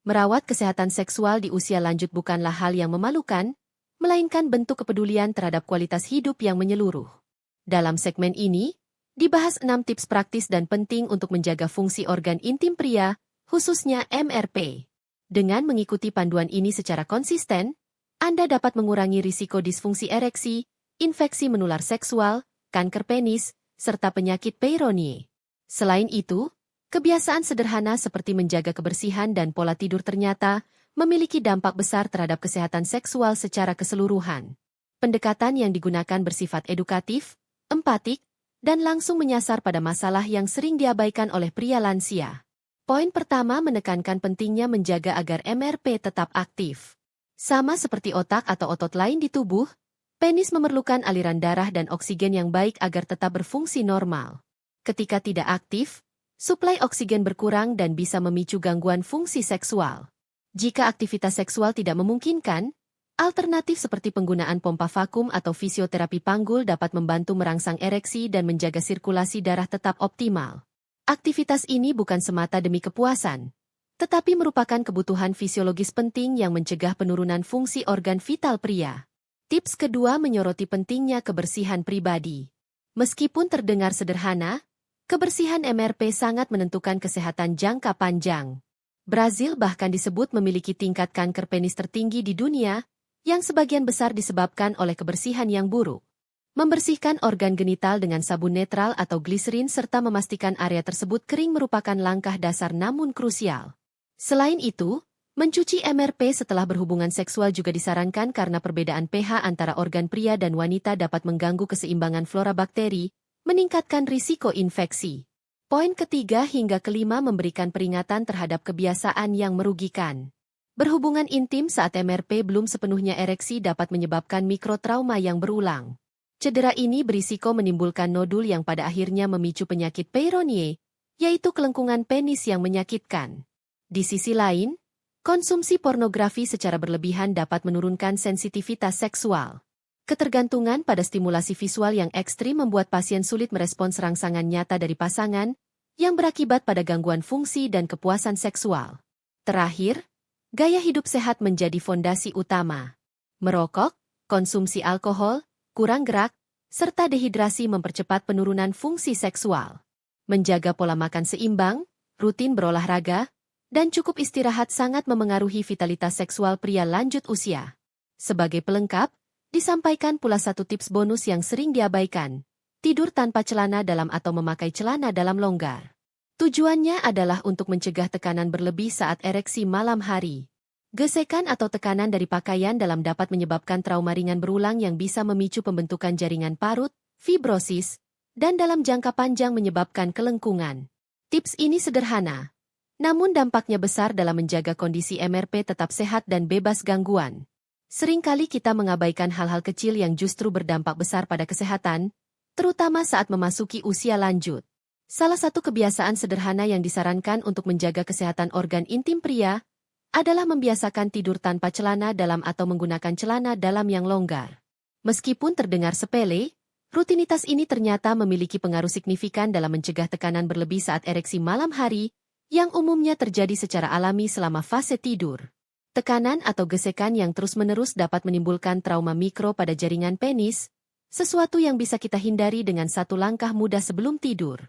Merawat kesehatan seksual di usia lanjut bukanlah hal yang memalukan, melainkan bentuk kepedulian terhadap kualitas hidup yang menyeluruh. Dalam segmen ini, dibahas 6 tips praktis dan penting untuk menjaga fungsi organ intim pria, khususnya MRP. Dengan mengikuti panduan ini secara konsisten, Anda dapat mengurangi risiko disfungsi ereksi, infeksi menular seksual, kanker penis, serta penyakit Peyronie. Selain itu, kebiasaan sederhana seperti menjaga kebersihan dan pola tidur ternyata memiliki dampak besar terhadap kesehatan seksual secara keseluruhan. Pendekatan yang digunakan bersifat edukatif, empatik, dan langsung menyasar pada masalah yang sering diabaikan oleh pria lansia. Poin pertama menekankan pentingnya menjaga agar MRP tetap aktif. Sama seperti otak atau otot lain di tubuh, penis memerlukan aliran darah dan oksigen yang baik agar tetap berfungsi normal. Ketika tidak aktif, suplai oksigen berkurang dan bisa memicu gangguan fungsi seksual. Jika aktivitas seksual tidak memungkinkan, alternatif seperti penggunaan pompa vakum atau fisioterapi panggul dapat membantu merangsang ereksi dan menjaga sirkulasi darah tetap optimal. Aktivitas ini bukan semata demi kepuasan, tetapi merupakan kebutuhan fisiologis penting yang mencegah penurunan fungsi organ vital pria. Tips kedua menyoroti pentingnya kebersihan pribadi. Meskipun terdengar sederhana, kebersihan MRP sangat menentukan kesehatan jangka panjang. Brazil bahkan disebut memiliki tingkat kanker penis tertinggi di dunia, yang sebagian besar disebabkan oleh kebersihan yang buruk. Membersihkan organ genital dengan sabun netral atau gliserin serta memastikan area tersebut kering merupakan langkah dasar namun krusial. Selain itu, mencuci MRP setelah berhubungan seksual juga disarankan karena perbedaan pH antara organ pria dan wanita dapat mengganggu keseimbangan flora bakteri, meningkatkan risiko infeksi. Poin ketiga hingga kelima memberikan peringatan terhadap kebiasaan yang merugikan. Berhubungan intim saat MRP belum sepenuhnya ereksi dapat menyebabkan mikrotrauma yang berulang. Cedera ini berisiko menimbulkan nodul yang pada akhirnya memicu penyakit Peyronie, yaitu kelengkungan penis yang menyakitkan. Di sisi lain, konsumsi pornografi secara berlebihan dapat menurunkan sensitivitas seksual. Ketergantungan pada stimulasi visual yang ekstrim membuat pasien sulit merespons rangsangan nyata dari pasangan, yang berakibat pada gangguan fungsi dan kepuasan seksual. Terakhir, gaya hidup sehat menjadi fondasi utama. Merokok, konsumsi alkohol, kurang gerak, serta dehidrasi mempercepat penurunan fungsi seksual. Menjaga pola makan seimbang, rutin berolahraga, dan cukup istirahat sangat memengaruhi vitalitas seksual pria lanjut usia. Sebagai pelengkap, disampaikan pula satu tips bonus yang sering diabaikan, tidur tanpa celana dalam atau memakai celana dalam longgar. Tujuannya adalah untuk mencegah tekanan berlebih saat ereksi malam hari. Gesekan atau tekanan dari pakaian dalam dapat menyebabkan trauma ringan berulang yang bisa memicu pembentukan jaringan parut, fibrosis, dan dalam jangka panjang menyebabkan kelengkungan. Tips ini sederhana, namun dampaknya besar dalam menjaga kondisi MRP tetap sehat dan bebas gangguan. Seringkali kita mengabaikan hal-hal kecil yang justru berdampak besar pada kesehatan, terutama saat memasuki usia lanjut. Salah satu kebiasaan sederhana yang disarankan untuk menjaga kesehatan organ intim pria adalah membiasakan tidur tanpa celana dalam atau menggunakan celana dalam yang longgar. Meskipun terdengar sepele, rutinitas ini ternyata memiliki pengaruh signifikan dalam mencegah tekanan berlebih saat ereksi malam hari, yang umumnya terjadi secara alami selama fase tidur. Tekanan atau gesekan yang terus-menerus dapat menimbulkan trauma mikro pada jaringan penis, sesuatu yang bisa kita hindari dengan satu langkah mudah sebelum tidur.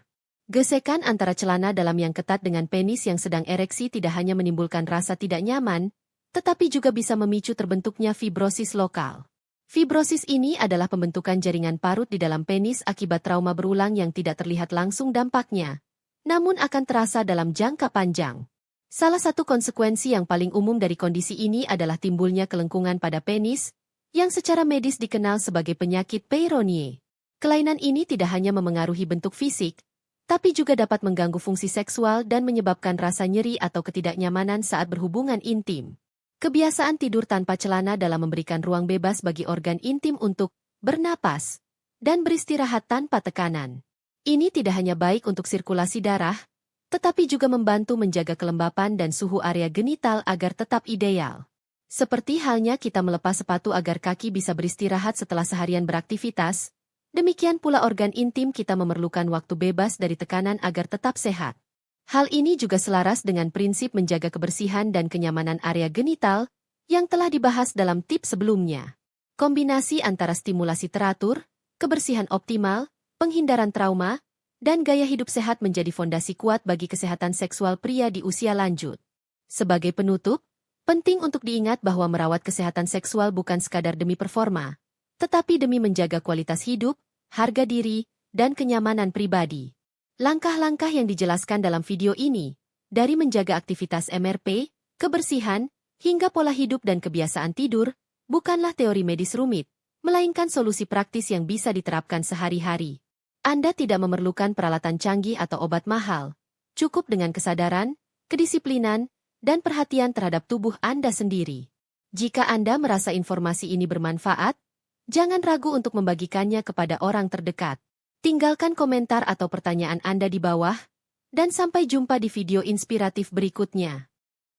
Gesekan antara celana dalam yang ketat dengan penis yang sedang ereksi tidak hanya menimbulkan rasa tidak nyaman, tetapi juga bisa memicu terbentuknya fibrosis lokal. Fibrosis ini adalah pembentukan jaringan parut di dalam penis akibat trauma berulang yang tidak terlihat langsung dampaknya, namun akan terasa dalam jangka panjang. Salah satu konsekuensi yang paling umum dari kondisi ini adalah timbulnya kelengkungan pada penis, yang secara medis dikenal sebagai penyakit Peyronie. Kelainan ini tidak hanya memengaruhi bentuk fisik, tapi juga dapat mengganggu fungsi seksual dan menyebabkan rasa nyeri atau ketidaknyamanan saat berhubungan intim. Kebiasaan tidur tanpa celana dalam memberikan ruang bebas bagi organ intim untuk bernapas dan beristirahat tanpa tekanan. Ini tidak hanya baik untuk sirkulasi darah, tetapi juga membantu menjaga kelembapan dan suhu area genital agar tetap ideal. Seperti halnya kita melepas sepatu agar kaki bisa beristirahat setelah seharian beraktivitas, demikian pula organ intim kita memerlukan waktu bebas dari tekanan agar tetap sehat. Hal ini juga selaras dengan prinsip menjaga kebersihan dan kenyamanan area genital yang telah dibahas dalam tips sebelumnya. Kombinasi antara stimulasi teratur, kebersihan optimal, penghindaran trauma, dan gaya hidup sehat menjadi fondasi kuat bagi kesehatan seksual pria di usia lanjut. Sebagai penutup, penting untuk diingat bahwa merawat kesehatan seksual bukan sekadar demi performa, tetapi demi menjaga kualitas hidup, harga diri, dan kenyamanan pribadi. Langkah-langkah yang dijelaskan dalam video ini, dari menjaga aktivitas MRP, kebersihan, hingga pola hidup dan kebiasaan tidur, bukanlah teori medis rumit, melainkan solusi praktis yang bisa diterapkan sehari-hari. Anda tidak memerlukan peralatan canggih atau obat mahal, cukup dengan kesadaran, kedisiplinan, dan perhatian terhadap tubuh Anda sendiri. Jika Anda merasa informasi ini bermanfaat, jangan ragu untuk membagikannya kepada orang terdekat. Tinggalkan komentar atau pertanyaan Anda di bawah, dan sampai jumpa di video inspiratif berikutnya.